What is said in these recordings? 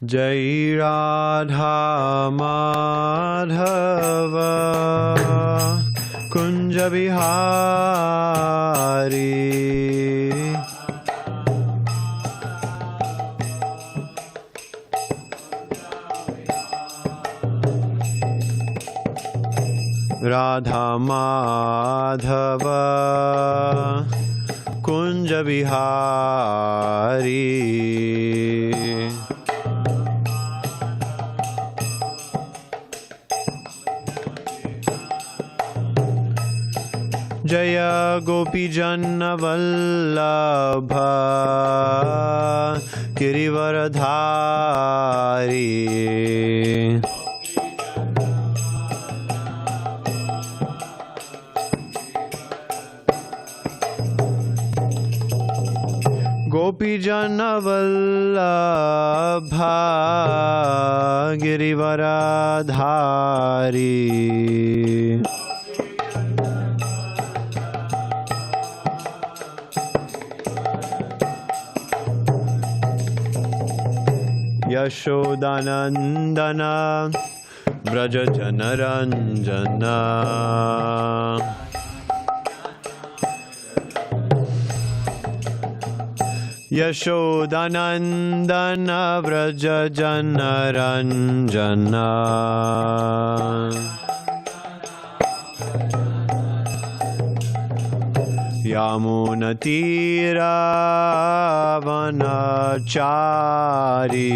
Jai Radha Madhava Kunja Bihari Radha Madhava Kunja Bihari Jaya Gopi Janna Vallabha Girivaradhari Gopi Janna Vallabha Girivaradhari Yashodanandana Vraja Janaranjana Yashodanandana Vraja Janaranjana Yamunatira Vanachari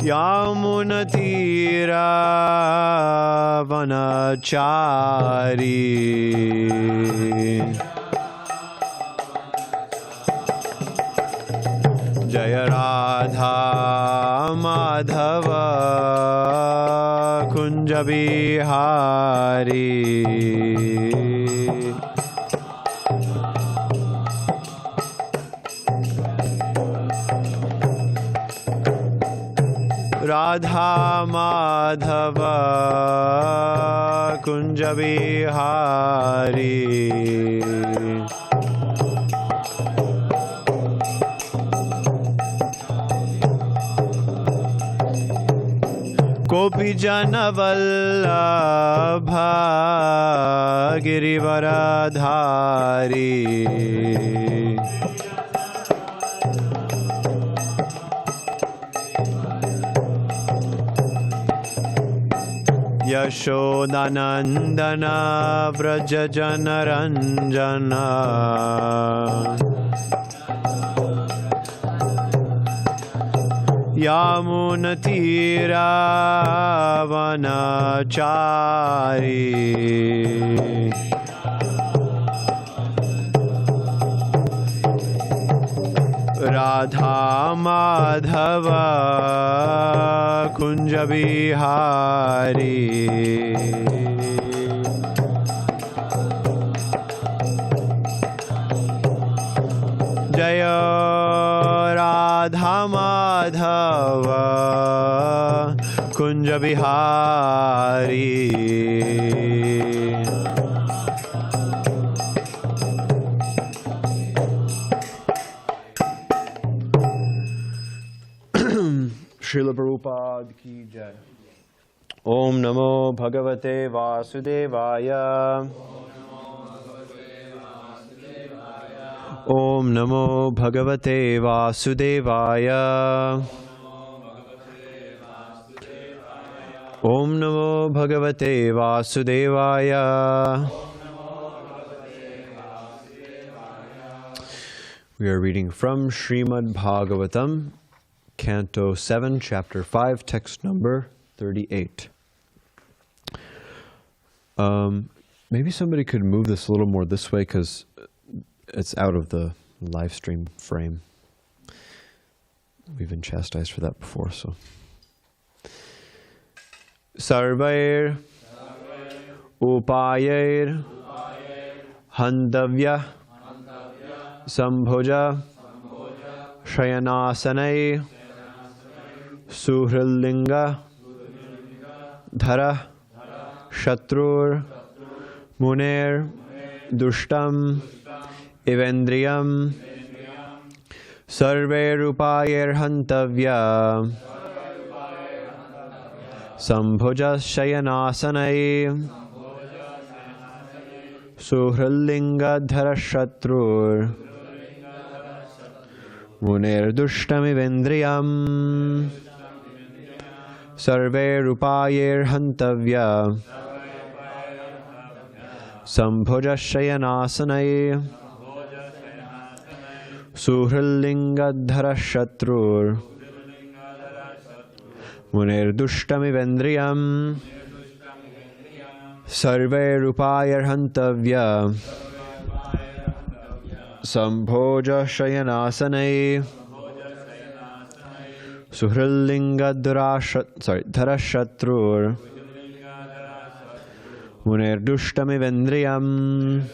Yamunatira Vanachari Jaya Radha Madhava Kunja Bihari Radha Madhava Kunja Bihari Gopi Jana Vallabha Girivaradhari Yashodanandana Vraja Janaranjana Yamunatira Vanachari Radha Madhava Kunja Bihari Jaya Radha Madhava Kunja Bihari Srila Prabhupada ki jai. Om Namo Bhagavate Vasudevaya. Om Namo Bhagavate Vasudevaya. Om Namo Bhagavate Vasudevaya. We are reading from Srimad Bhagavatam, Canto 7, Chapter 5, text number 38. Maybe somebody could move this a little more this way because it's out of the live stream frame. We've been chastised for that before, so. Sarvair Upayair Handavya Sambhoja Shayanasanai Suhrilinga Dhara Shatrur Muner Dushtam Ivendriyam Sarve Rupayer Hantavya Sambhuja Shayanasanai Suhrillinga Dharashatrur Munir Dustamivendriyam Sarve Rupayer Hantavya Sambhuja Shayanasanai Suhrillinga Dharashatrur Munir Dustamivendriyam Sarve Rupayar Hantavya Sambhoja Shayanasanai Suhrillinga Dharashatrur Munir Dustamivendriyam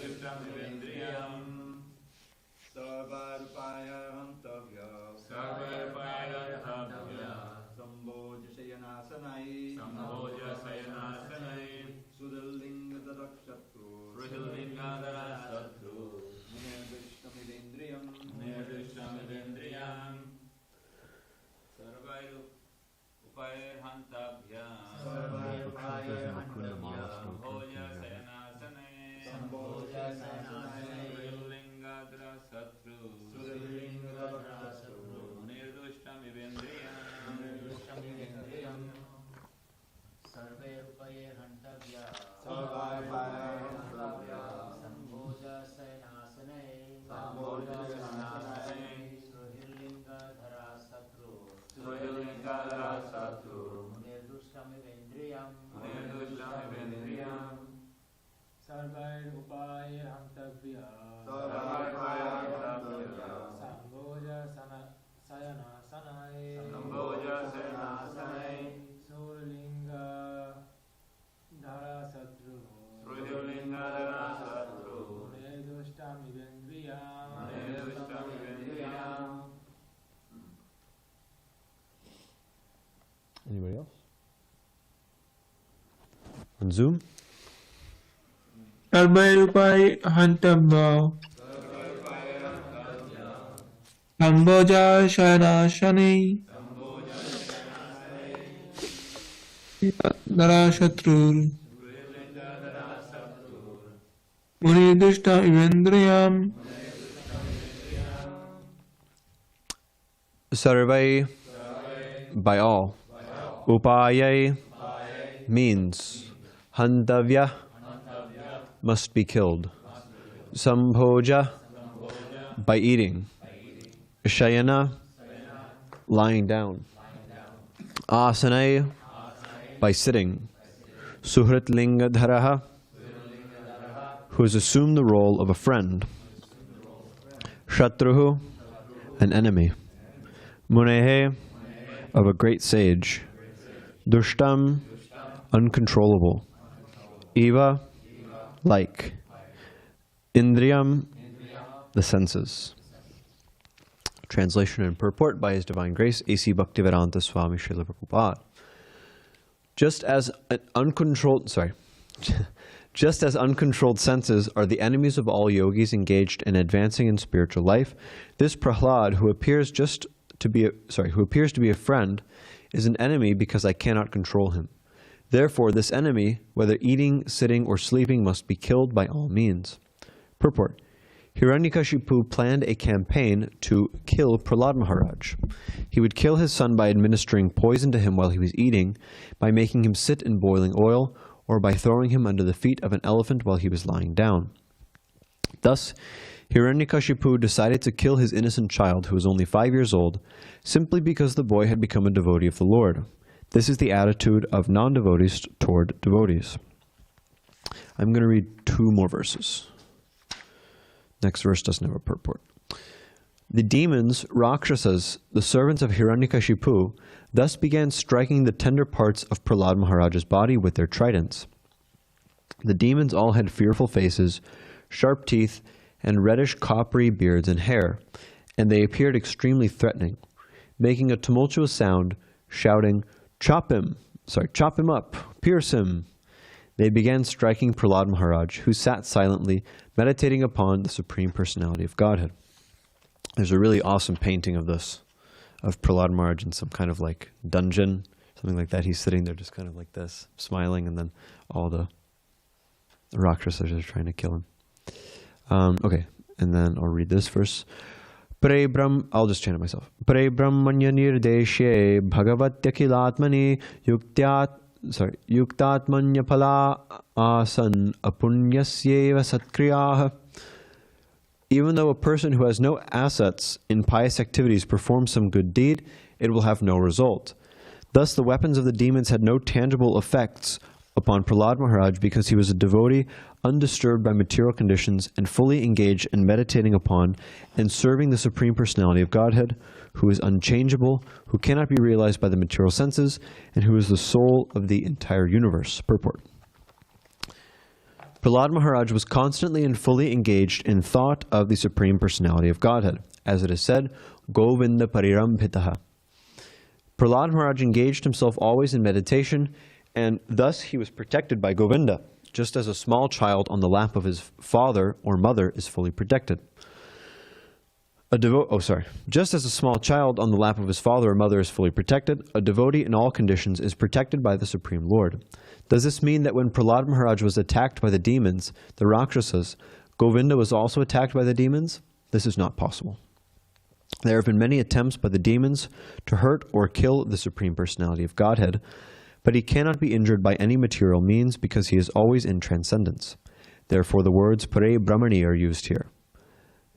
Anybody else? On Zoom? Sarvairupai Hantavya Samboja Shayanasanai Dharashatrur Munidishta Ivendriyam Sarvai, by all. Upayai means. Hantavya, must be killed. Sambhoja, by eating. Shayana, lying down. Asanai, by sitting. Suhrit Lingadharaha, who has assumed the role of a friend. Shatruhu, an enemy. Munehe, of a great sage. Dushtam, uncontrollable. Eva, like. Indriyam, the senses. Translation and purport by His Divine Grace, A.C. Bhaktivedanta Swami Srila Prabhupada. Just as uncontrolled senses are the enemies of all yogis engaged in advancing in spiritual life, this Prahlad, who appears to be a friend, is an enemy because I cannot control him. Therefore, this enemy, whether eating, sitting, or sleeping, must be killed by all means. Purport. Hiranyakashipu planned a campaign to kill Prahlad Maharaj. He would kill his son by administering poison to him while he was eating, by making him sit in boiling oil, or by throwing him under the feet of an elephant while he was lying down. Thus, Hiranyakashipu decided to kill his innocent child, who was only 5 years old, simply because the boy had become a devotee of the Lord. This is the attitude of non-devotees toward devotees. I'm going to read 2 more verses. Next verse doesn't have a purport. The demons, Rakshasas, the servants of Hiranyakashipu, thus began striking the tender parts of Prahlad Maharaj's body with their tridents. The demons all had fearful faces, sharp teeth, and reddish coppery beards and hair, and they appeared extremely threatening, making a tumultuous sound, shouting, chop him up, pierce him." they began striking Prahlad Maharaj, who sat silently, meditating upon the Supreme Personality of Godhead. There's a really awesome painting of this, of Prahlad Maharaj in some kind of like dungeon, something like that. He's sitting there just kind of like this, smiling, and then all the Rakshasas are trying to kill him. Okay, and then I'll read this verse. I'll just chant it myself. Pre Brahmanya nirdeshe bhagavatyakilatmani yuktatmanya phala asan apunyasyeva satkriyah. Even though a person who has no assets in pious activities performs some good deed, it will have no result. Thus the weapons of the demons had no tangible effects upon Prahlad Maharaj because he was a devotee undisturbed by material conditions and fully engaged in meditating upon and serving the Supreme Personality of Godhead, who is unchangeable, who cannot be realized by the material senses, and who is the soul of the entire universe. Purport. Prahlad Maharaj was constantly and fully engaged in thought of the Supreme Personality of Godhead. As it is said, Govinda parirambhitaha. Prahlad Maharaj engaged himself always in meditation, and thus he was protected by Govinda, just as a small child on the lap of his father or mother is fully protected. Just as a small child on the lap of his father or mother is fully protected, a devotee in all conditions is protected by the Supreme Lord. Does this mean that when Prahlad Maharaj was attacked by the demons, the Rakshasas, Govinda was also attacked by the demons? This is not possible. There have been many attempts by the demons to hurt or kill the Supreme Personality of Godhead, but he cannot be injured by any material means because he is always in transcendence. Therefore the words Pare Brahmani are used here.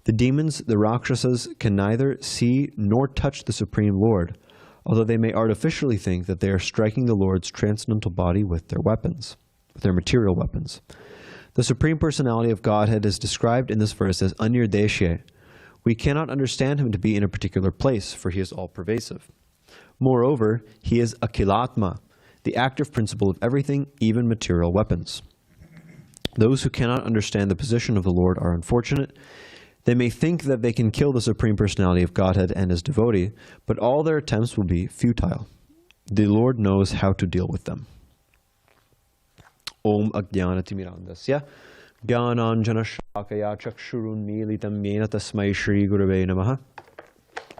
The demons, the Rakshasas, can neither see nor touch the Supreme Lord, although they may artificially think that they are striking the Lord's transcendental body with their weapons, with their material weapons. The Supreme Personality of Godhead is described in this verse as Anirdeshye. We cannot understand him to be in a particular place, for he is all-pervasive. Moreover, he is Akilatma, the active principle of everything, even material weapons. Those who cannot understand the position of the Lord are unfortunate. They may think that they can kill the Supreme Personality of Godhead and his devotee, but all their attempts will be futile. The Lord knows how to deal with them. Om Ajnanatimirandasya Jnananjana Shakaya Chakshurun Militam Yena Tasmai Shri Gurave Namaha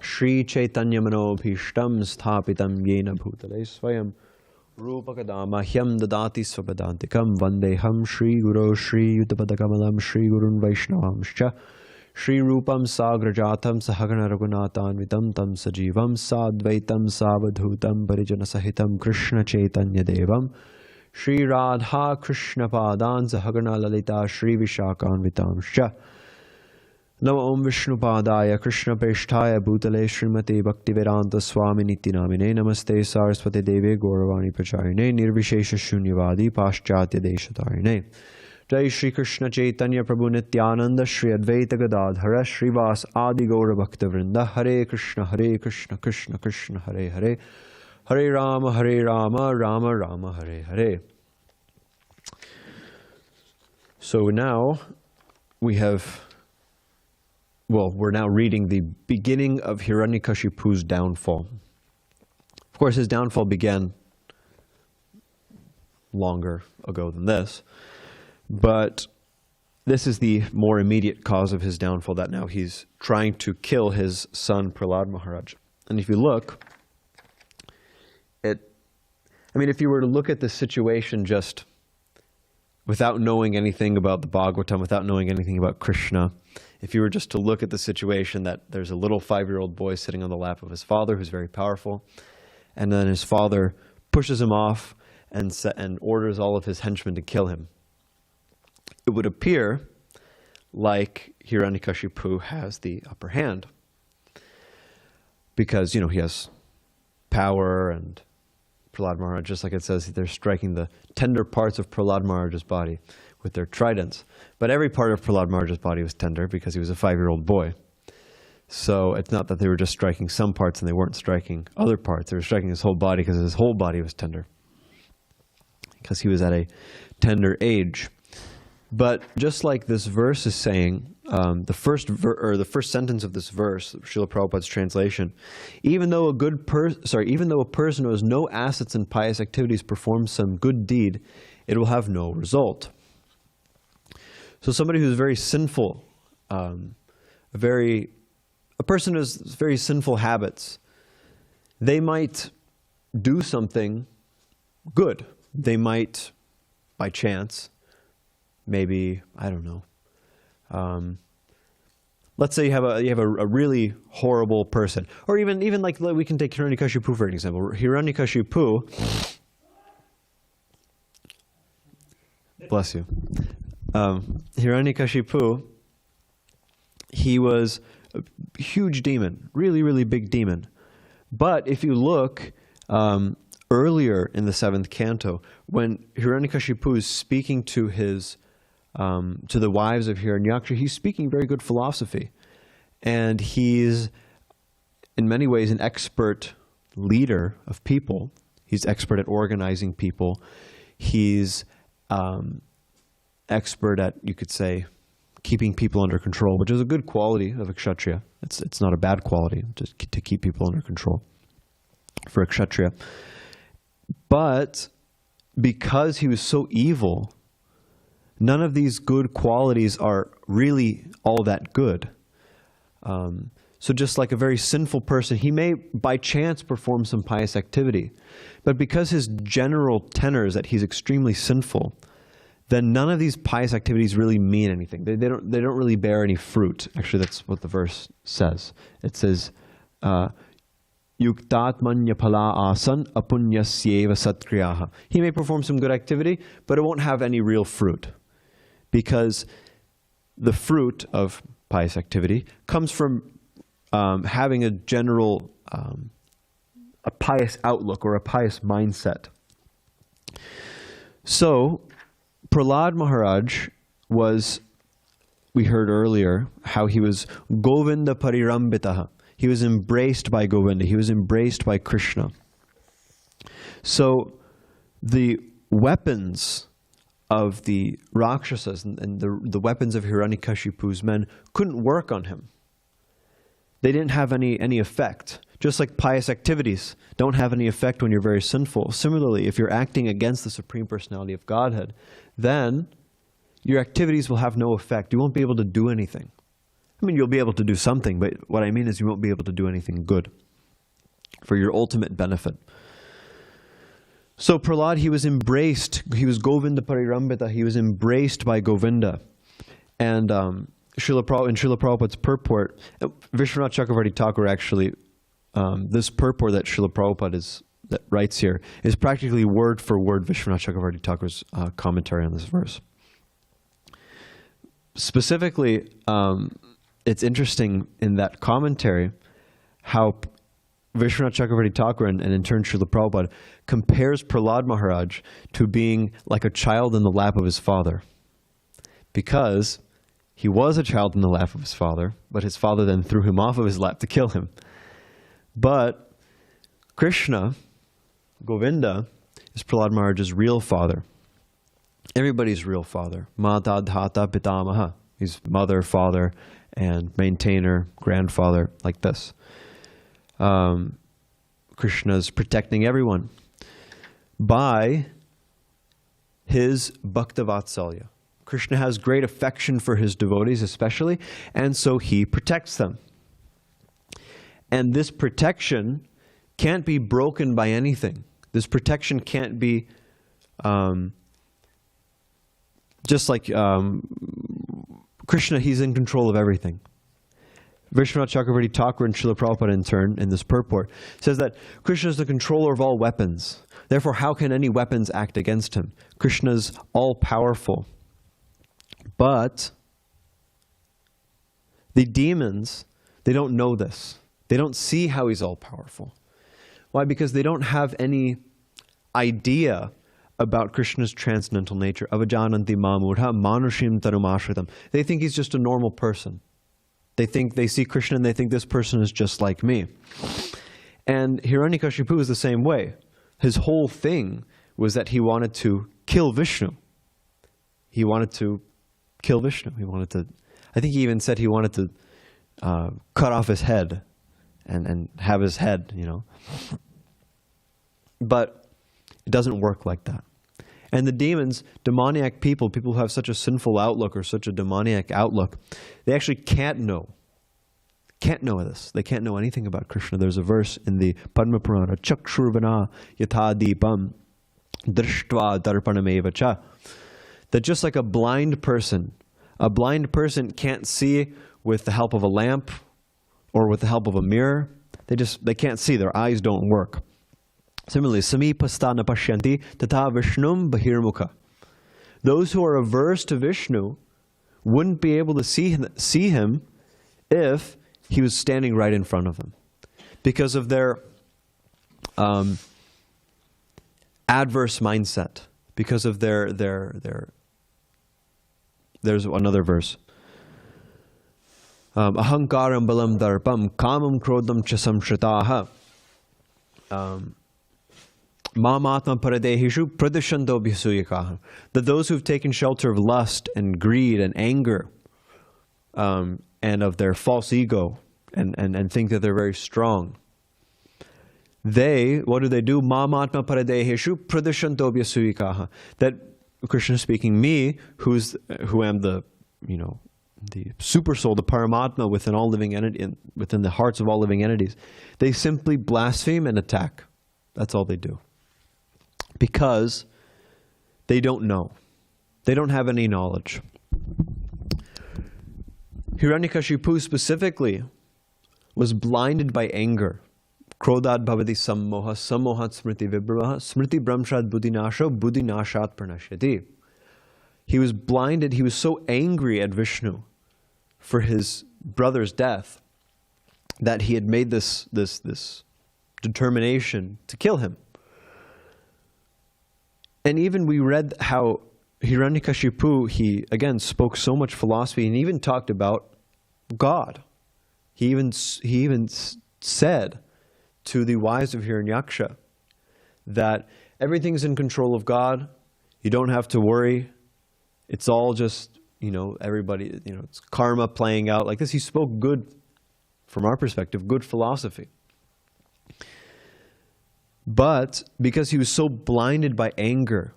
Shri Chaitanya Manobhishtam Sthapitam Yena Bhutale Swayam Rupakadamahyam Dadati Svapadantikam Vandeham Shri Guru Shri Yuttapadakamalam Shri Gurun Vaishnavamscha Shri Rupam Sagrajatam Sahagana Raghunatanvitam Tam Sajivam Sadvaitam Savadhutam Parijana Sahitam Krishna Chaitanya Devam Shri Radha Krishna Padan Sahagana Lalita Shri Vishakhanvitamscha Nama Om Vishnu Padaya Krishna Peshtaya Bhutale Srimati Bhaktivedanta Swami Nityanamine Namaste Saraswati Deve Gauravani Pracharine Nirvishesha Shunyavadi Paschatya Deshatarine Jai Shri Krishna Chaitanya Prabhu Nityananda Shri Advaita Gadadhara Shri Vas Adi Gaura Bhakta Vrinda Hare Krishna Krishna Krishna Hare Hare Hare Rama Rama Rama Hare Hare. So now we're now reading the beginning of Hiranyakashipu's downfall. Of course, his downfall began longer ago than this, but this is the more immediate cause of his downfall, that now he's trying to kill his son Prahlad Maharaj. And if you look, if you were to look at the situation just without knowing anything about the Bhagavatam, without knowing anything about Krishna, if you were just to look at the situation that there's a little 5-year-old boy sitting on the lap of his father who's very powerful, and then his father pushes him off and orders all of his henchmen to kill him, it would appear like Hiranyakashipu has the upper hand. Because, he has power, and Prahlad Maharaj, just like it says, they're striking the tender parts of Prahlad Maharaj's body with their tridents. But every part of Prahlad Maharaj's body was tender because he was a 5-year-old boy. So it's not that they were just striking some parts and they weren't striking other parts. They were striking his whole body because his whole body was tender, because he was at a tender age. But just like this verse is saying, the first sentence of this verse, Srila Prabhupada's translation, even though a person who has no assets in pious activities performs some good deed, it will have no result. So somebody who's very sinful, a person who has very sinful habits, they might do something good. They might, by chance, maybe, I don't know. Let's say you have a really horrible person, or even like we can take Hiranyakashipu for an example. Hiranyakashipu, bless you. Hiranyakashipu, he was a huge demon, really, really big demon. But if you look earlier in the 7th canto, when Hiranyakashipu is speaking to to the wives of Hiranyaksha, he's speaking very good philosophy. And he's, in many ways, an expert leader of people. He's expert at organizing people. He's expert at, you could say, keeping people under control, which is a good quality of a kshatriya. It's not a bad quality, just to keep people under control for a kshatriya. But because he was so evil, none of these good qualities are really all that good. So just like a very sinful person, he may by chance perform some pious activity, but because his general tenor is that he's extremely sinful, then none of these pious activities really mean anything. They don't really bear any fruit. Actually, that's what the verse says. It says, Yuktatmanya pala asan apunyasyeva satkriyaha. He may perform some good activity, but it won't have any real fruit, because the fruit of pious activity comes from having a general, a pious outlook or a pious mindset. So, Prahlad Maharaj was, we heard earlier, how he was Govinda parirambitaha. He was embraced by Govinda. He was embraced by Krishna. So, the weapons of the Rakshasas and the weapons of Hiranyakashipu's men couldn't work on him. They didn't have any effect. Just like pious activities don't have any effect when you're very sinful. Similarly, if you're acting against the Supreme Personality of Godhead, then your activities will have no effect. You won't be able to do anything. I mean, you'll be able to do something, but what I mean is you won't be able to do anything good for your ultimate benefit. So Prahlad, he was embraced. He was Govinda parirambita. He was embraced by Govinda. And in Srila Prabhupada's purport, Vishwanath Chakravarti Thakur actually, this purport that Srila Prabhupada that writes here is practically word for word Vishwanath Chakravarti Thakur's commentary on this verse. Specifically, it's interesting in that commentary how Vishwanath Chakravarti Thakur and in turn Srila Prabhupada compares Prahlad Maharaj to being like a child in the lap of his father. Because he was a child in the lap of his father, but his father then threw him off of his lap to kill him. But Krishna, Govinda, is Prahlad Maharaj's real father. Everybody's real father. Mata dhata pitamaha. He's mother, father, and maintainer, grandfather, like this. Krishna's protecting everyone by his bhaktavatsalya. Krishna has great affection for his devotees especially, and so he protects them. And this protection can't be broken by anything. This protection can't be just like Krishna, he's in control of everything. Vishwanath Chakravarti Thakur and Srila Prabhupada in turn, in this purport, says that Krishna is the controller of all weapons. Therefore, how can any weapons act against him? Krishna's all-powerful. But the demons, they don't know this. They don't see how he's all-powerful. Why? Because they don't have any idea about Krishna's transcendental nature. Avajananti mamudha manushim tarumashritam. They think he's just a normal person. They see Krishna and they think this person is just like me. And Hiranyakashipu is the same way. His whole thing was that he wanted to kill Vishnu. He wanted to kill Vishnu. I think he even said he wanted to cut off his head and have his head, But it doesn't work like that. And the demons, demoniac people, people who have such a sinful outlook or such a demoniac outlook, they actually can't know this. They can't know anything about Krishna. There's a verse in the Padma Purana, Chakshurvana yatha deepam drishtva darpanameva cha, that just like a blind person can't see with the help of a lamp or with the help of a mirror. They can't see. Their eyes don't work. Similarly, samipastana pashyanti tata vishnum bahirmukha. Those who are averse to Vishnu wouldn't be able to see him if he was standing right in front of them, because of their adverse mindset, because of their there's another verse. Ahankaram balam darpam kamam krodam chasamshritaha mamatma paradehishu pradishanto bhisuyakaha. That those who've taken shelter of lust and greed and anger and of their false ego and think that they're very strong, what do? Mamatma paradehishu pradishanto bhisuyakaha. That Krishna is speaking, me, who am the super soul, the Paramatma within all living entity, within the hearts of all living entities, they simply blaspheme and attack. That's all they do. Because they don't know. They don't have any knowledge. Hiranyakashipu specifically was blinded by anger. Krodad bhavati sammoha, sammohat smriti vibhramaha, smriti brahmshad buddhinasho, buddhinashat pranashyati. He was blinded, he was so angry at Vishnu for his brother's death that he had made this determination to kill him. And even we read how Hiranyakashipu, he again spoke so much philosophy and even talked about God. He even said to the wives of Hiranyaksha that everything's in control of God. You don't have to worry. It's all just, everybody, it's karma playing out like this. He spoke good, from our perspective, good philosophy. But because he was so blinded by anger,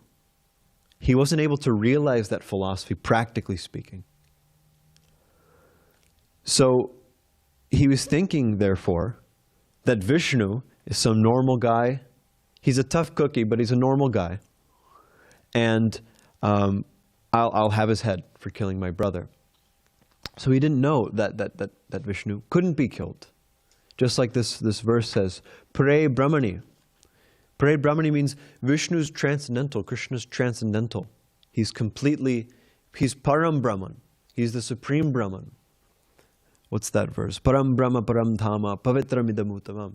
he wasn't able to realize that philosophy, practically speaking. So he was thinking, therefore, that Vishnu is some normal guy. He's a tough cookie, but he's a normal guy. And I'll have his head for killing my brother. So he didn't know that Vishnu couldn't be killed. Just like this verse says, Pare Brahmani. Pare Brahmani means Vishnu's transcendental, Krishna's transcendental. He's Param Brahman. He's the Supreme Brahman. What's that verse? Param Brahma Param Dhama Pavitram Idamuttamam.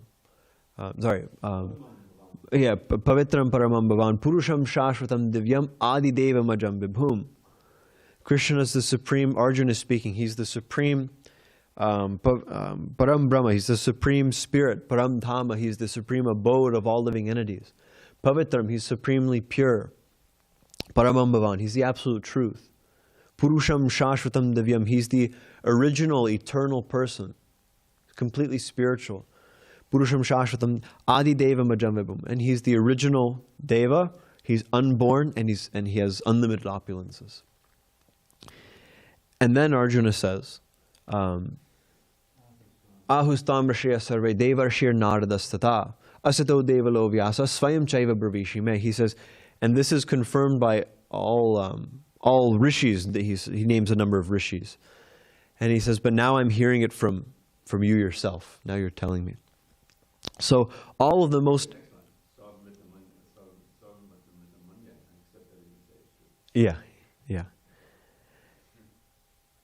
Pavitram Paramam Bhavan Purusham Shashvatam Divyam Adi Deva Majam Vibhum. Krishna is the supreme, Arjuna is speaking, he's the supreme Param Brahma, he's the supreme spirit. Param Dhama, he's the supreme abode of all living entities. Pavitram, he's supremely pure. Paramam Bhavan, he's the absolute truth. Purusham Shashvatam Divyam, he's the original eternal person, completely spiritual. Purusham Shashvatam Adi Deva Majam Vibhum, and he's the original Deva. He's unborn and he has unlimited opulences. And then Arjuna says, Ahustam Rashya Sarve Devarshir Naradastata Asato Devalo Vyasa Svayam Chaiva Bravishime. He says, and this is confirmed by all rishis. He names a number of rishis. And he says, but now I'm hearing it from you yourself. Now you're telling me. So all of the most... Yeah.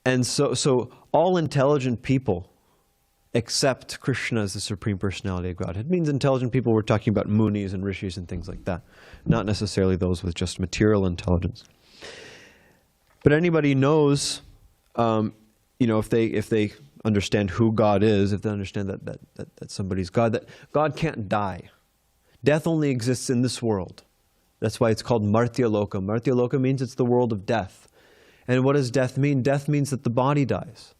And so all intelligent people accept Krishna as the Supreme Personality of God. It means intelligent people, we're talking about munis and rishis and things like that. Not necessarily those with just material intelligence. But anybody knows, if they understand who God is, if they understand that somebody's God, that God can't die. Death only exists in this world. That's why it's called Martya Loka. Martya Loka means it's the world of death. And what does death mean? Death means that the body dies.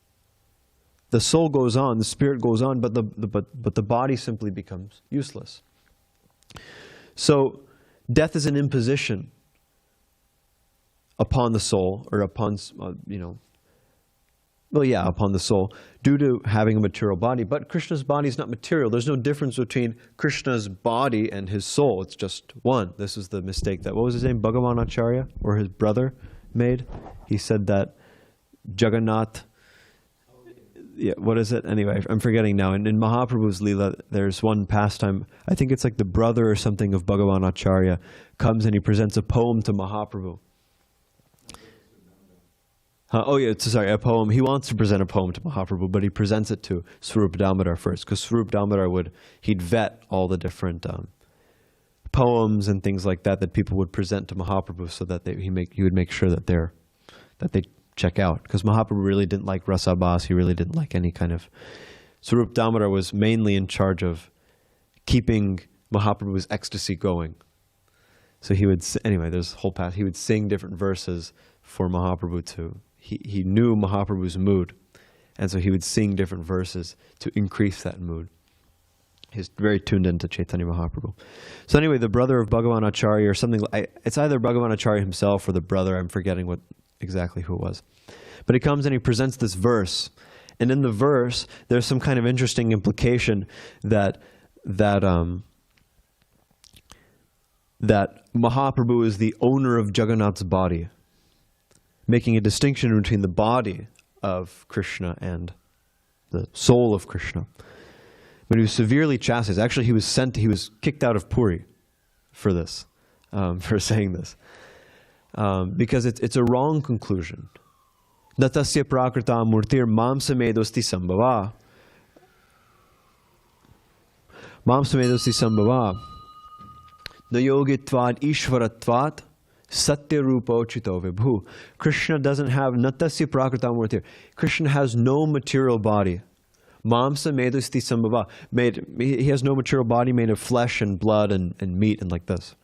The soul goes on, the spirit goes on, but the body simply becomes useless. So death is an imposition upon the soul, or upon, upon the soul, due to having a material body. But Krishna's body is not material. There's no difference between Krishna's body and his soul. It's just one. This is the mistake that, what was his name, Bhagavan Acharya, or his brother, made. He said that Jagannath, what is it? Anyway, I'm forgetting now. And in Mahaprabhu's Lila, there's one pastime, I think it's like the brother or something of Bhagavan Acharya, comes and he presents a poem to Mahaprabhu. A poem. He wants to present a poem to Mahaprabhu, but he presents it to Swarup Damodar first, because Swarup Damodar he'd vet all the different poems and things like that people would present to Mahaprabhu, so that he would make sure that they check out. Because Mahaprabhu really didn't like Rasabhas, he really didn't like any kind of... Swarup Damodar was mainly in charge of keeping Mahaprabhu's ecstasy going. So he would, there's a whole path, he would sing different verses for Mahaprabhu to... He knew Mahaprabhu's mood, and so he would sing different verses to increase that mood. He's very tuned into Chaitanya Mahaprabhu. So anyway, the brother of Bhagavan Acharya, or something, it's either Bhagavan Acharya himself or the brother, I'm forgetting exactly who it was. But he comes and he presents this verse, and in the verse, there's some kind of interesting implication that Mahaprabhu is the owner of Jagannath's body, making a distinction between the body of Krishna and the soul of Krishna. But he was severely chastised. Actually, he was kicked out of Puri for this, for saying this. Because it's a wrong conclusion. Natasya prakrita murtir mamsamedosti sambhava. Mamsamedosti sambhava. Nayogitvad ishvaratvat. Satya rupo chito vibhu. Krishna doesn't have natasya prakrita murtir. Krishna has no material body. Mamsa medusti sambhava. He has no material body made of flesh and blood and meat and like this.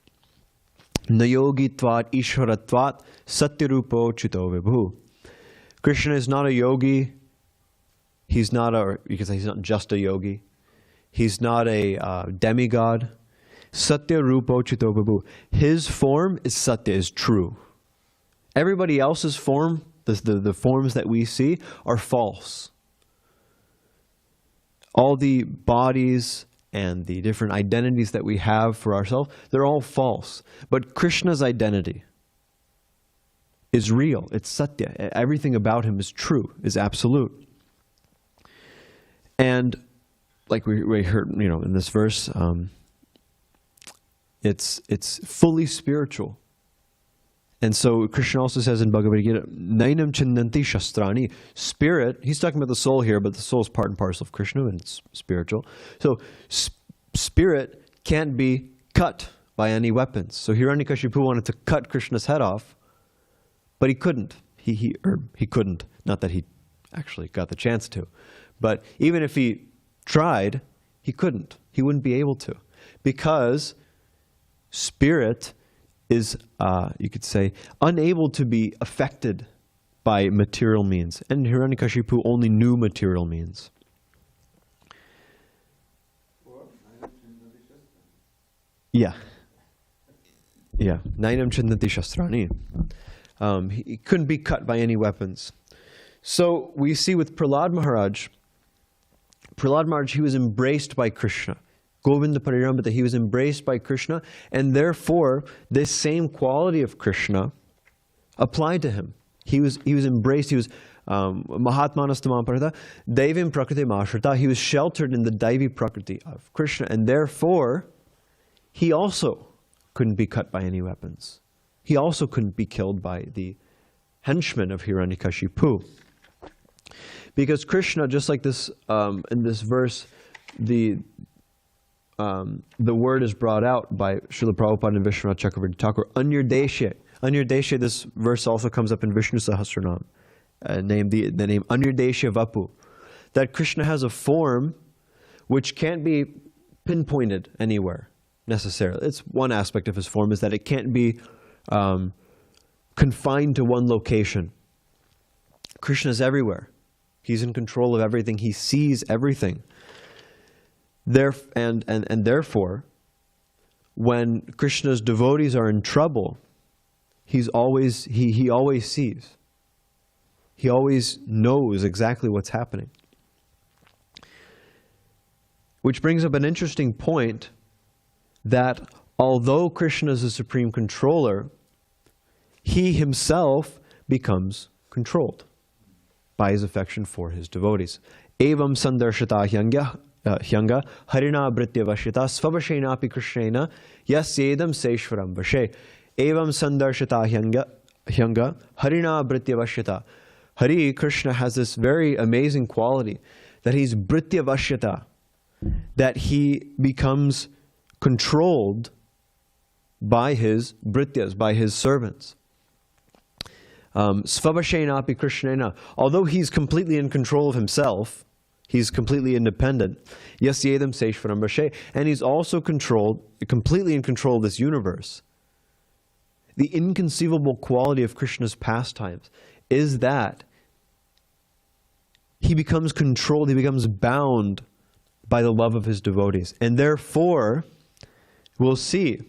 Nayogitvat ishvaratvat satya rupo chito vibhu. Krishna is not a yogi. You can say he's not just a yogi. He's not a demigod. Satya rupo chito vibhu. His form is satya, is true. Everybody else's form, the forms that we see, are false. All the bodies and the different identities that we have for ourselves, they're all false. But Krishna's identity is real. It's satya. Everything about him is true, is absolute. And like we heard, in this verse, it's fully spiritual. And so Krishna also says in Bhagavad Gita, Nainam chindanti shastrani. Spirit, he's talking about the soul here, but the soul is part and parcel of Krishna and it's spiritual. So spirit can't be cut by any weapons. So Hiranyakashipu wanted to cut Krishna's head off, but he couldn't. He couldn't. Not that he actually got the chance to. But even if he tried, he couldn't. He wouldn't be able to. Because spirit is, you could say, unable to be affected by material means. And Hiranyakashipu only knew material means. Yeah. Nainam chindanti shastrani. He couldn't be cut by any weapons. So we see with Prahlad Maharaj, he was embraced by Krishna. Govinda Parirambhata, he was embraced by Krishna, and therefore this same quality of Krishna applied to him. He was embraced, he was Mahatmanastamam Parata, Devim Prakriti Mashrita, he was sheltered in the Daivi Prakriti of Krishna, and therefore he also couldn't be cut by any weapons. He also couldn't be killed by the henchmen of Hiranyakashipu. Because Krishna, just like this in this verse, the word is brought out by Srila Prabhupada and Vishwanath Chakravarti Thakur, Anirdeshe. Anirdeshe, this verse also comes up in Vishnu Sahasranam, the name Anirdeshe Vapu. That Krishna has a form which can't be pinpointed anywhere necessarily. It's one aspect of his form, is that it can't be confined to one location. Krishna is everywhere. He's in control of everything. He sees everything. Therefore, when Krishna's devotees are in trouble, he always sees. He always knows exactly what's happening. Which brings up an interesting point that although Krishna is the supreme controller, he himself becomes controlled by his affection for his devotees. Evam sandarshita hyanga harina britya vashita svabashenapi krishnena yasyedam seshwaram vashe. Evam sandarshita hyanga harina britya vashita. Hari, Krishna, has this very amazing quality that he's britya vashyata, that he becomes controlled by his brityas, by his servants. Svabashenapi krishnena. Although he's completely in control of himself, he's completely independent. Yasyedam seshwaram vashe. And he's also completely in control of this universe. The inconceivable quality of Krishna's pastimes is that he becomes controlled, he becomes bound by the love of his devotees. And therefore, we'll see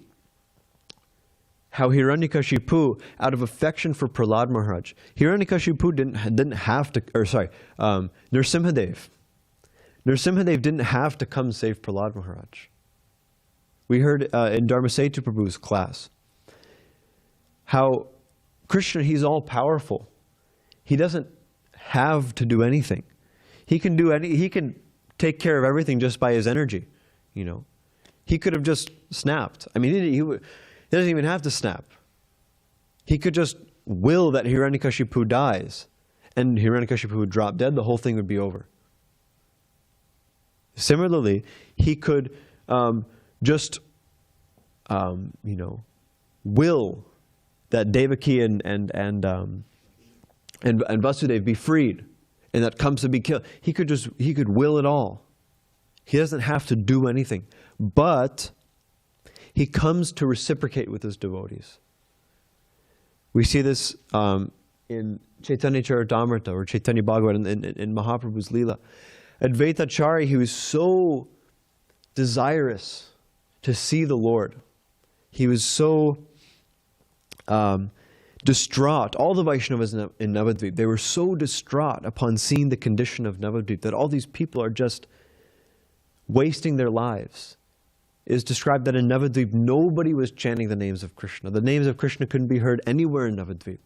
how Hiranyakashipu, out of affection for Prahlad Maharaj, Hiranyakashipu didn't have to, Nrsimhadev. Nrsimhadev didn't have to come save Prahlad Maharaj. We heard in Dharmasetu Prabhu's class how Krishna, he's all powerful. He doesn't have to do anything. He can take care of everything just by his energy, you know. He could have just snapped. I mean, he doesn't even have to snap. He could just will that Hiranyakashipu dies, and Hiranyakashipu would drop dead, the whole thing would be over. Similarly, he could just will that Devaki and Vasudev be freed, and that Kamsa be killed. He could will it all. He doesn't have to do anything, but he comes to reciprocate with his devotees. We see this in Chaitanya Charitamrita or Chaitanya Bhagavatam in Mahaprabhu's Lila. Advaitacharya, he was so desirous to see the Lord. He was so distraught. All the Vaishnavas in Navadvip, they were so distraught upon seeing the condition of Navadvip that all these people are just wasting their lives. It is described that in Navadvip, nobody was chanting the names of Krishna. The names of Krishna couldn't be heard anywhere in Navadvip.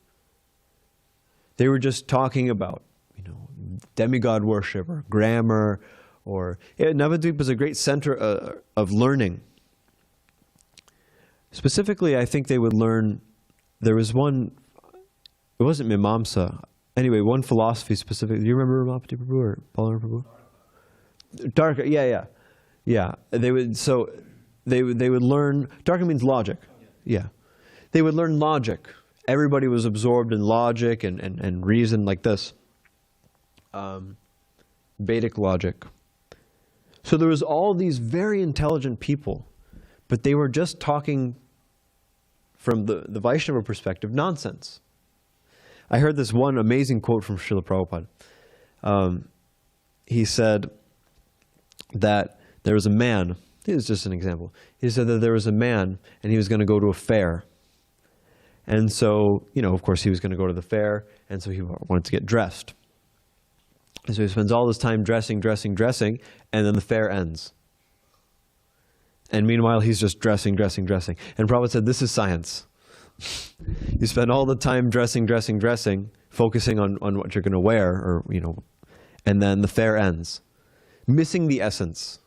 They were just talking about, demigod worship or grammar, Navadvip was a great center of learning. Specifically, I think they would learn. There was one. It wasn't Mimamsa. Anyway, one philosophy specifically. Do you remember Ramapati Prabhu or Balarama Prabhu? Tarka, yeah. They would learn. Tarka means logic. Yeah, they would learn logic. Everybody was absorbed in logic and reason like this. Vedic logic. So there was all these very intelligent people, but they were just talking from the Vaishnava perspective, nonsense. I heard this one amazing quote from Srila Prabhupada. He said that there was a man, this is just an example, he said that there was a man and he was going to go to a fair. And so, of course he was going to go to the fair, and so he wanted to get dressed. And so he spends all this time dressing, and then the fair ends. And meanwhile, he's just dressing. And Prabhupada said, this is science. You spend all the time dressing, focusing on what you're going to wear, and then the fair ends. Missing the essence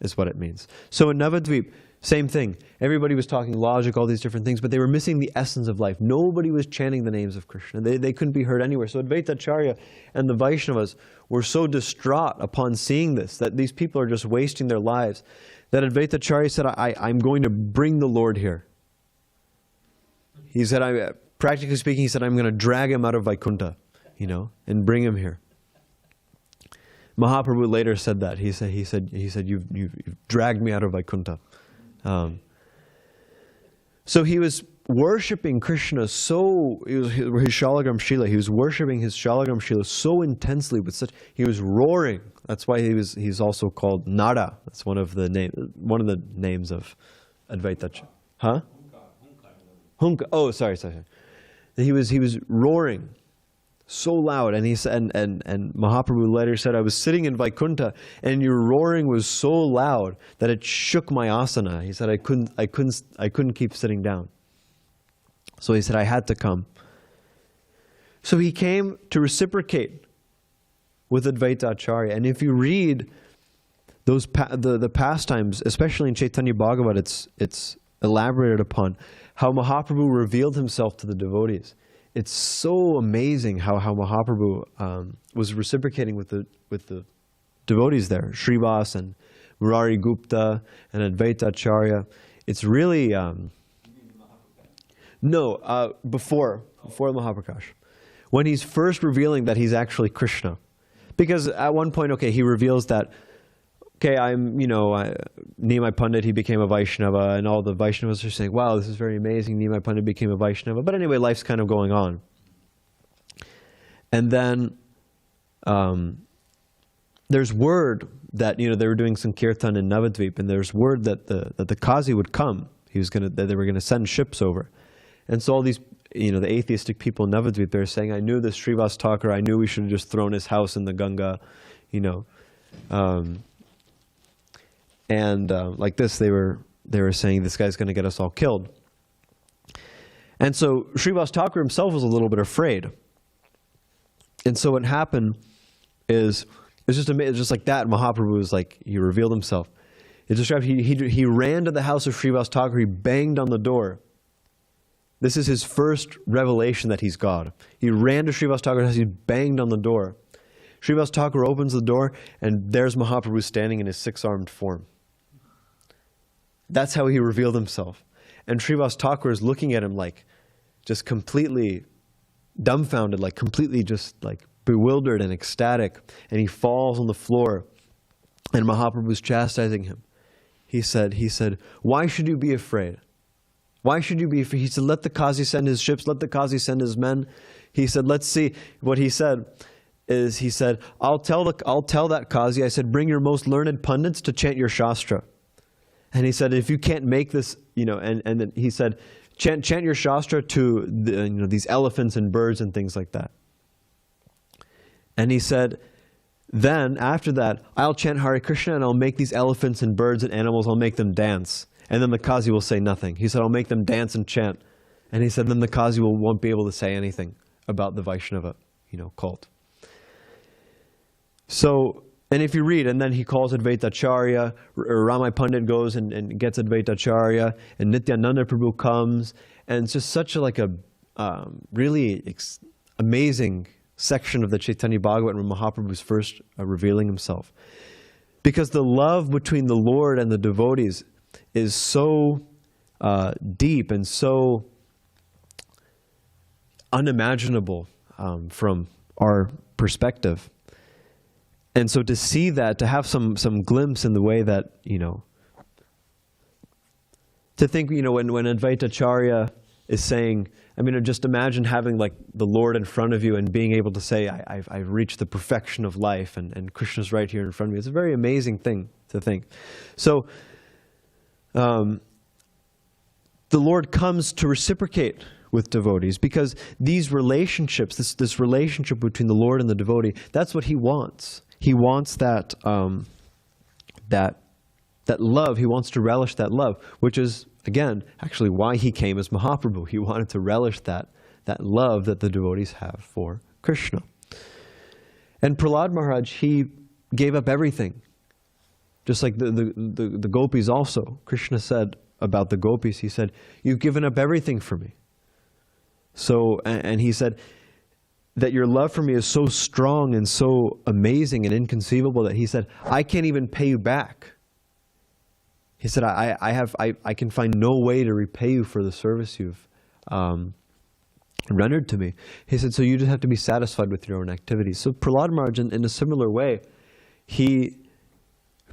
is what it means. So in Navadvip, same thing. Everybody was talking logic, all these different things, but they were missing the essence of life. Nobody was chanting the names of Krishna. They couldn't be heard anywhere. So Advaitacharya and the Vaishnavas were so distraught upon seeing this, that these people are just wasting their lives, that Advaitacharya said, I'm going to bring the Lord here. He said, practically speaking, he said, I'm going to drag him out of Vaikuntha, and bring him here. Mahaprabhu later said that. He said, you've dragged me out of Vaikuntha. So he was worshipping Krishna his Shalagram Shila. He was worshipping his Shalagram Shila so intensely he was roaring. That's why he's also called Nada. That's one of the names of Advaita. Huh? Hunka. Oh, sorry. He was roaring so loud, and he said, and Mahaprabhu later said, I was sitting in Vaikuntha, and your roaring was so loud that it shook my asana. He said, I couldn't keep sitting down. So he said, I had to come. So he came to reciprocate with Advaita Acharya. And if you read those the pastimes, especially in Chaitanya Bhagavat, it's elaborated upon how Mahaprabhu revealed himself to the devotees. It's so amazing how Mahaprabhu was reciprocating with the devotees there, Srivas and Murari Gupta and Advaita Acharya. It's really before Mahaprakash, when he's first revealing that he's actually Krishna, because at one point, okay, he reveals that, okay, Nimai Pandit, he became a Vaishnava, and all the Vaishnavas are saying, wow, this is very amazing, Nimai Pandit became a Vaishnava. But anyway, life's kind of going on. And then there's word that, they were doing some kirtan in Navadvip, and there's word that the Qazi would come. That they were going to send ships over. And so all these, the atheistic people in Navadvip, they're saying, I knew this Srivas Thakur, I knew we should have just thrown his house in the Ganga, like this, they were saying, this guy's going to get us all killed. And so Srivas Thakur himself was a little bit afraid. And so what happened is, it's just like that. Mahaprabhu was like, he revealed himself. It's described, he ran to the house of Srivas Thakur, he banged on the door. This is his first revelation that he's God. He ran to Srivas Thakur's house, he banged on the door. Srivas Thakur opens the door, and there's Mahaprabhu standing in his six-armed form. That's how he revealed himself. And Srivas Thakur is looking at him like, just completely dumbfounded, like completely just like bewildered and ecstatic. And he falls on the floor, and Mahaprabhu's chastising him. He said, why should you be afraid? Why should you be afraid? He said, let the Qazi send his ships, let the Qazi send his men. He said, let's see. What he said is, I'll tell that Qazi, I said, bring your most learned pundits to chant your Shastra. And he said, if you can't make this, and then he said, chant your Shastra to these elephants and birds and things like that. And he said, then after that, I'll chant Hare Krishna, and I'll make these elephants and birds and animals, I'll make them dance. And then the Qazi will say nothing. He said, I'll make them dance and chant. And he said, then the Qazi won't be able to say anything about the Vaishnava, cult. So, and if you read, and then he calls Advaita Acharya, Ramai Pandit goes and gets Advaita Acharya, and Nityananda Prabhu comes, and it's just such a really amazing section of the Chaitanya Bhagavatam when Mahaprabhu's first revealing himself. Because the love between the Lord and the devotees is so deep and so unimaginable from our perspective. And so to see that, to have some glimpse in the way that, to think, when Advaita Acharya is saying, just imagine having like the Lord in front of you and being able to say, I've reached the perfection of life, and Krishna's right here in front of me. It's a very amazing thing to think. So, the Lord comes to reciprocate with devotees, because these relationships, this relationship between the Lord and the devotee, that's what He wants. He wants that love. He wants to relish that love, which is, again, actually why He came as Mahaprabhu. He wanted to relish that love that the devotees have for Krishna. And Prahlad Maharaj, he gave up everything. Just like the gopis also. Krishna said about the gopis, he said, you've given up everything for me. So, and he said that your love for me is so strong and so amazing and inconceivable that he said, I can't even pay you back. He said, I can find no way to repay you for the service you've rendered to me. He said, so you just have to be satisfied with your own activities. So Prahlad Maharaj, in a similar way, he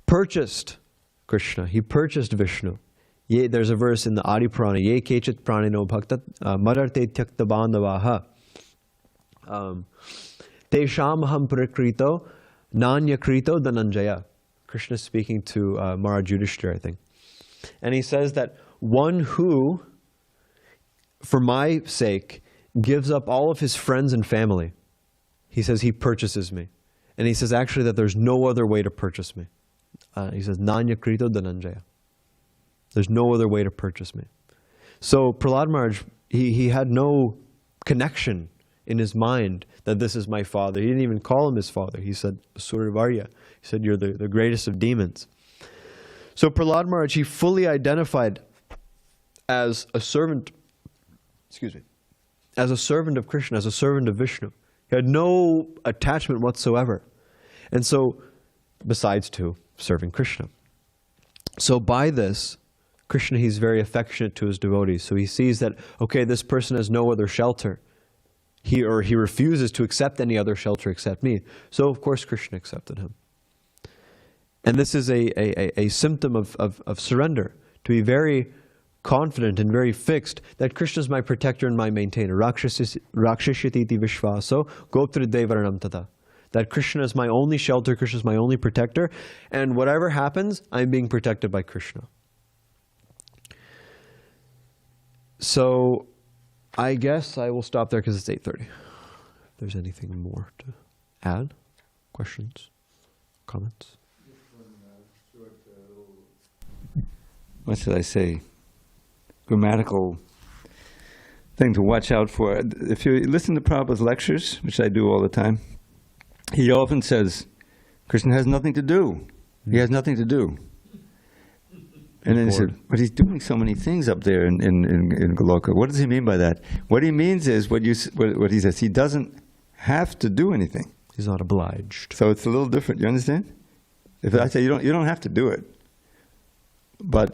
purchased Krishna. He purchased Vishnu. There's a verse in the Adi Purana, Ye kechit pranino bhaktat madarte tyakta bandhavaha tesham aham prakrito nanya krito dhananjaya. Krishna is speaking to Maharaj Yudhishthira, I think. And he says that one who for my sake, gives up all of his friends and family. He says he purchases me. And he says actually that there's no other way to purchase me. He says, Nanya Krito Dhananjaya. There's no other way to purchase me. So Prahlad Maharaj, he had no connection in his mind that this is my father. He didn't even call him his father. He said, Suryavarya. He said, you're the greatest of demons. So Prahlad Maharaj, he fully identified as a servant, as a servant of Krishna, as a servant of Vishnu. He had no attachment whatsoever. And so, besides to serving Krishna. So by this, Krishna, he's very affectionate to his devotees. So he sees that, okay, this person has no other shelter. He refuses to accept any other shelter except me. So of course Krishna accepted him. And this is a symptom of surrender, to be very confident and very fixed that Krishna is my protector and my maintainer. Rakshashyati vishvaso goptra devaranam tata. That Krishna is my only shelter, Krishna is my only protector, and whatever happens, I'm being protected by Krishna. So, I guess I will stop there because it's 8:30. If there's anything more to add, questions, comments? What should I say? Grammatical thing to watch out for. If you listen to Prabhupada's lectures, which I do all the time, he often says, Krishna has nothing to do. He has nothing to do. And then he said, but he's doing so many things up there in Goloka. What does he mean by that? What he means is what he says. He doesn't have to do anything. He's not obliged. So it's a little different. You understand? If I say you don't have to do it, but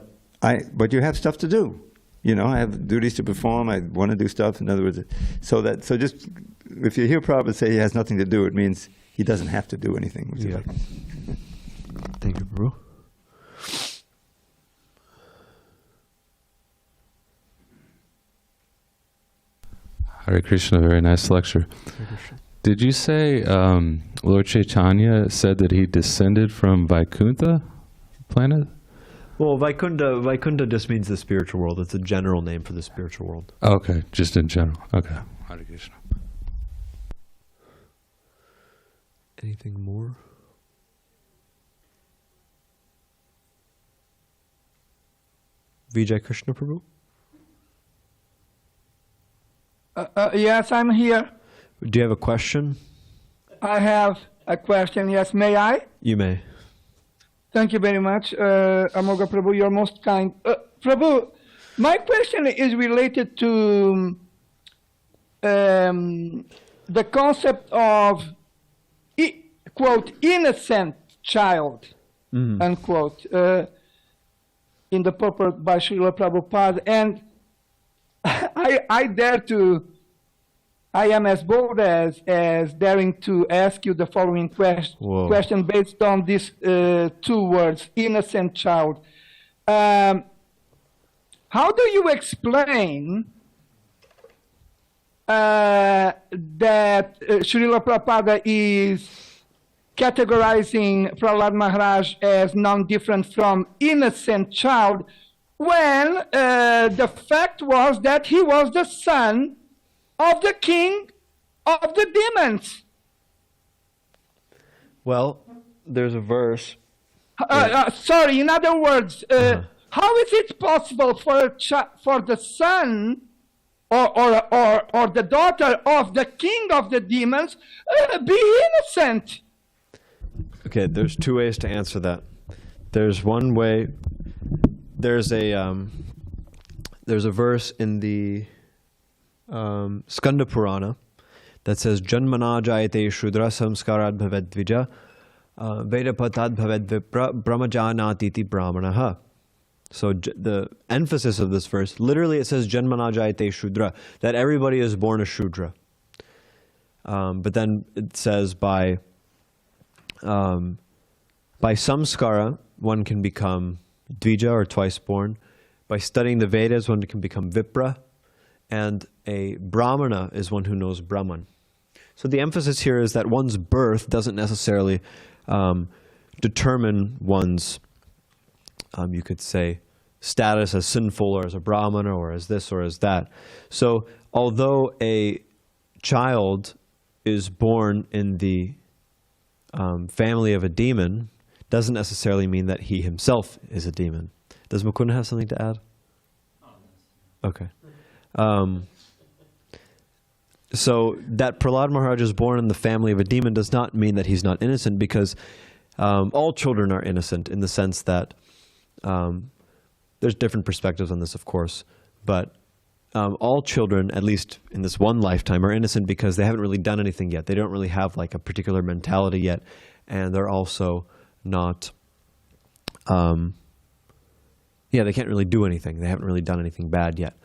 you have stuff to do. You know, I have duties to perform. I want to do stuff. In other words, so just if you hear Prabhupada say he has nothing to do, it means he doesn't have to do anything. Which is like, thank you, Prabhu. Hare Krishna, very nice lecture. Did you say Lord Chaitanya said that he descended from Vaikuntha planet? Well, Vaikuntha just means the spiritual world. It's a general name for the spiritual world. Okay, just in general. Okay. Hare Krishna. Anything more? Vijay Krishna Prabhu? Yes, I'm here. Do you have a question? I have a question. Yes, may I? You may. Thank you very much, Amogha Prabhu. You're most kind. Prabhu, my question is related to the concept of, quote, innocent child, unquote, in the purport by Srila Prabhupada. And I am as bold as daring to ask you the following question based on these two words, innocent child. How do you explain that Srila Prabhupada is categorizing Prahlad Maharaj as non-different from innocent child when the fact was that he was the son of the king of the demons? Well, there's a verse. Sorry, in other words, how is it possible for the son or the daughter of the king of the demons be innocent? Okay, there's two ways to answer that. There's one way. There's a verse in the Skanda Purana that says Janmana jayate shudra samskarad bhaved dvija vedapatad bhaved vipra brahmajanatiti brahmanaha. So the emphasis of this verse, literally it says Janmana jayate shudra, that everybody is born a shudra. But then it says by samskara one can become dvija or twice born. By studying the Vedas one can become vipra. And a brahmana is one who knows Brahman. So the emphasis here is that one's birth doesn't necessarily determine one's, you could say, status as sinful or as a brahmana or as this or as that. So although a child is born in the family of a demon, doesn't necessarily mean that he himself is a demon. Does Mukunda have something to add? Okay. So that Prahlad Maharaj is born in the family of a demon does not mean that he's not innocent, because all children are innocent in the sense that there's different perspectives on this, of course, but all children, at least in this one lifetime, are innocent because they haven't really done anything yet. They don't really have like a particular mentality yet, and they're also not, they can't really do anything. They haven't really done anything bad yet.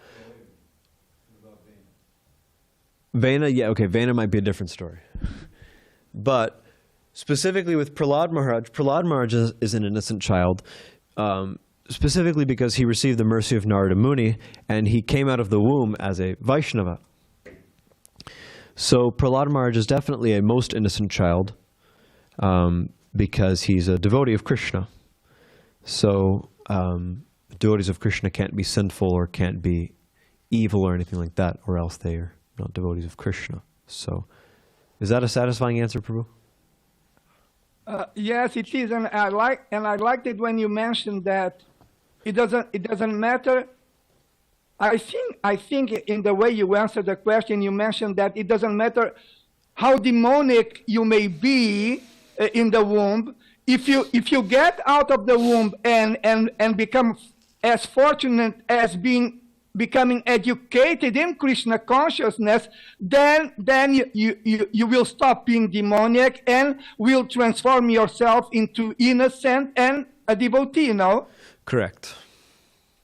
Vena, Vena might be a different story. But specifically with Prahlad Maharaj is an innocent child, specifically because he received the mercy of Narada Muni, and he came out of the womb as a Vaishnava. So Prahlad Maharaj is definitely a most innocent child, because he's a devotee of Krishna. So devotees of Krishna can't be sinful or can't be evil or anything like that, or else they are not devotees of Krishna. So is that a satisfying answer, Prabhu? Yes, it is, and I liked it when you mentioned that it doesn't matter. I think in the way you answered the question, you mentioned that it doesn't matter how demonic you may be in the womb. If you get out of the womb and become as fortunate as becoming educated in Krishna consciousness, then you will stop being demoniac and will transform yourself into innocent and a devotee, you know? Correct.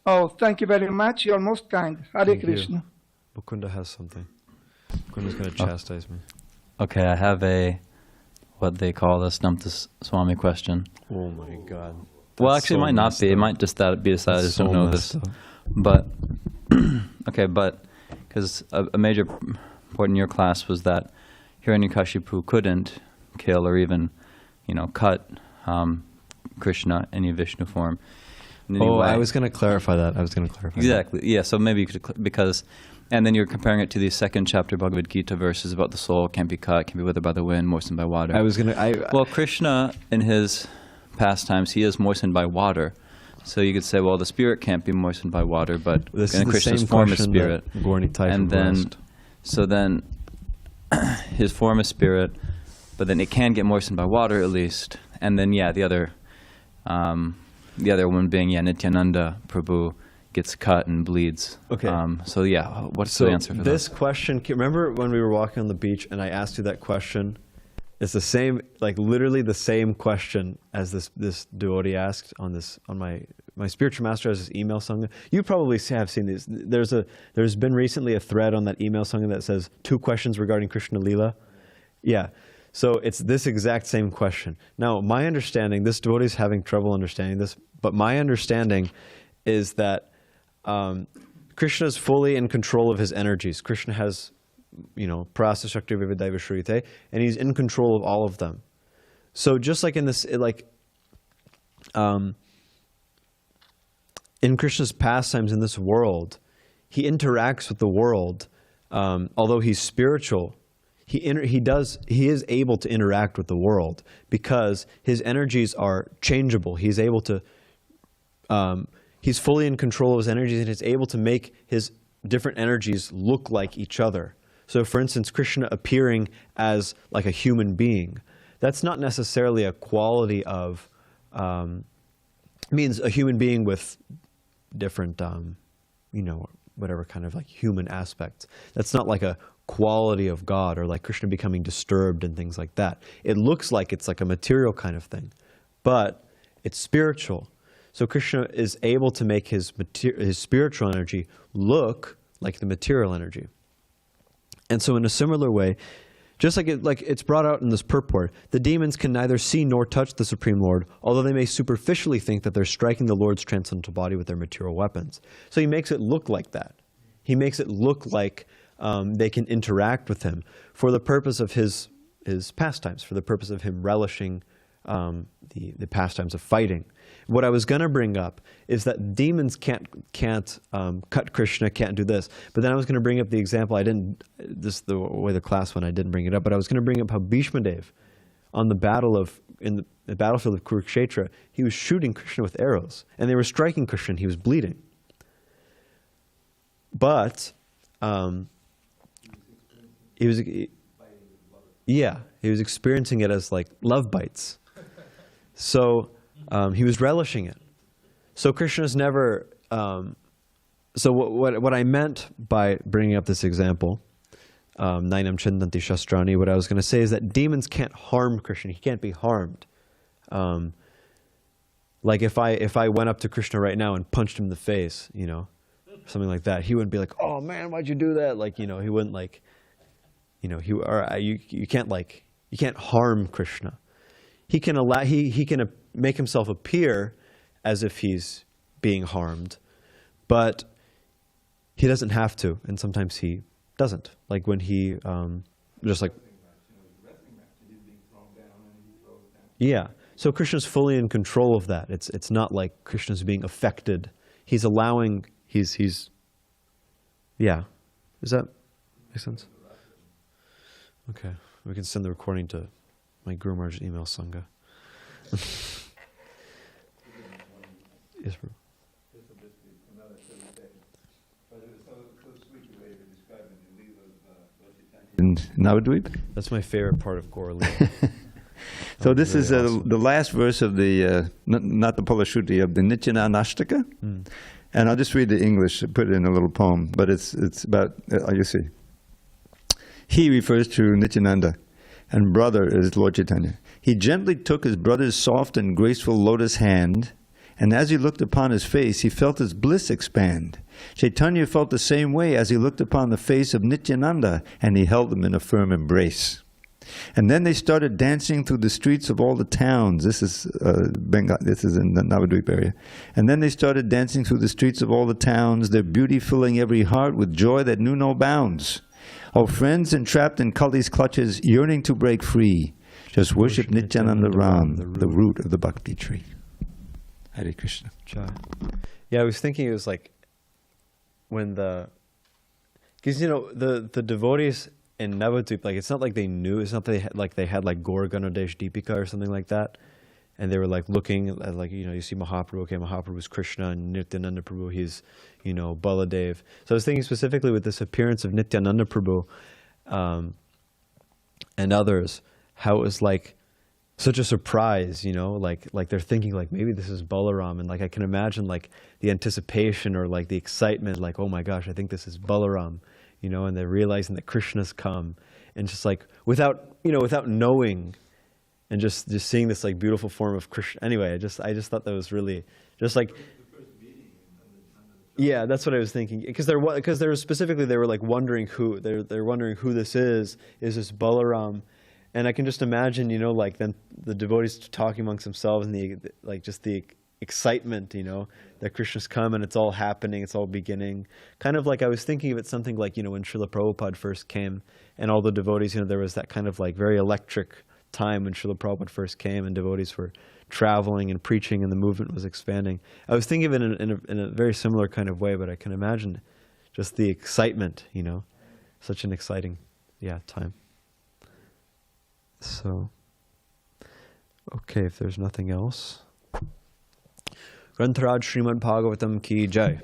Oh, thank you very much. You're most kind. Hare Thank Krishna. You. Mukunda has something. Mukunda's going to chastise me. Okay, I have what they call the Stump the Swami question. Oh my God. Well, That's actually, so it might not messed be. It up. might just be decided. I just So don't know messed this. up. But, okay, because a major point in your class was that Hiranyakashipu couldn't kill or even, cut Krishna in any Vishnu form. in any way. I was going to clarify that. Exactly. Yeah. So maybe you could, and then you're comparing it to the second chapter Bhagavad Gita verses about the soul can't be cut, can be withered by the wind, moistened by water. Well, Krishna in his pastimes, he is moistened by water. So you could say, well, the spirit can't be moistened by water, but This in is the Krishna's same form is question spirit. that Gorni Taifa And then, asked. so then his form is spirit, but then it can get moistened by water at least. And then, the other one being, Nityananda Prabhu gets cut and bleeds. Okay. What's the answer for this that? question, remember when we were walking on the beach and I asked you that question? It's the same, literally the same question as this devotee asked on my spiritual master has this email sangha. You probably have seen these. There's been recently a thread on that email sangha that says 2 questions regarding Krishna Lila. Yeah. So it's this exact same question. Now, my understanding, this devotee is having trouble understanding this, but my understanding is that Krishna is fully in control of his energies. Krishna has, prasa shakti vividaiva shruyate, and he's in control of all of them. So just like in this, in Krishna's pastimes in this world, he interacts with the world. Although he's spiritual, he is able to interact with the world because his energies are changeable. He's able to, he's fully in control of his energies and is able to make his different energies look like each other. So for instance, Krishna appearing as like a human being, that's not necessarily a quality of, means a human being with different, whatever kind of human aspects. That's not like a quality of God or like Krishna becoming disturbed and things like that. It looks like it's like a material kind of thing, but it's spiritual. So Krishna is able to make his spiritual energy look like the material energy. And so in a similar way, just like it's brought out in this purport, the demons can neither see nor touch the Supreme Lord, although they may superficially think that they're striking the Lord's transcendental body with their material weapons. So he makes it look like that. He makes it look like they can interact with him for the purpose of his pastimes, for the purpose of him relishing the pastimes of fighting. What I was going to bring up is that demons can't cut Krishna, can't do this. But then I was going to bring up the example. The way the class went, I didn't bring it up. But I was going to bring up how Bhishma Dev, in the battlefield of Kurukshetra, he was shooting Krishna with arrows, and they were striking Krishna, and he was bleeding. But he was experiencing it as like love bites. So he was relishing it. So Krishna's never. So what I meant by bringing up this example, Nainam Chindanti Shastrani, what I was going to say is that demons can't harm Krishna. He can't be harmed. Like if I went up to Krishna right now and punched him in the face, something like that, he wouldn't be like, "Oh man, why'd you do that?" Like, he wouldn't like, you can't harm Krishna. He can make himself appear as if he's being harmed, but he doesn't have to, and sometimes he doesn't. Like when he just like, yeah. So Krishna's fully in control of that. It's not like Krishna's being affected. He's allowing. He's. Yeah. Does that make sense? Okay, we can send the recording to my Guru Maharaj's email, Sangha. Yes, bro. In Navadvip? That's my favorite part of Gaur Lila. So this really is awesome. the last verse of the, not the Palashruti, of the Nityananashtaka. And I'll just read the English, put it in a little poem, but it's about, you see. He refers to Nityananda, and brother is Lord Chaitanya. He gently took his brother's soft and graceful lotus hand, and as he looked upon his face, he felt his bliss expand. Chaitanya felt the same way as he looked upon the face of Nityananda, and he held him in a firm embrace. And then they started dancing through the streets of all the towns. This is this is in the Navadvip area. And then they started dancing through the streets of all the towns, their beauty filling every heart with joy that knew no bounds. Oh, friends entrapped in Kali's clutches, yearning to break free, just worship Nityananda Ram, the root of the Bhakti tree. Hare Krishna. Yeah, I was thinking it was like when because the devotees in Navadvip, like it's not like they knew, it's not they had like Gaur Ganadesh Deepika or something like that, and they were like looking at like, you see Mahaprabhu, okay, Mahaprabhu is Krishna, and Nityananda Prabhu, he's, Baladev. So I was thinking specifically with this appearance of Nityananda Prabhu and others, how it was like such a surprise, like they're thinking like maybe this is Balaram, and like I can imagine like the anticipation or like the excitement, like, oh my gosh, I think this is Balaram, and they're realizing that Krishna's come, and just like without knowing, and just seeing this like beautiful form of Krishna. Anyway, I just thought that was really just like, yeah, that's what I was thinking, because they were like wondering who they're wondering who this is this Balaram, and I can just imagine, like then the devotees talking amongst themselves, and the excitement, that Krishna's come and it's all happening, it's all beginning. Kind of like I was thinking of it something like, when Srila Prabhupada first came and all the devotees, there was that kind of like very electric time when Srila Prabhupada first came and devotees were traveling and preaching and the movement was expanding. I was thinking of it in a very similar kind of way, but I can imagine just the excitement, such an exciting, time. So, okay, if there's nothing else. Grantharaj Srimad Bhagavatam ki jai.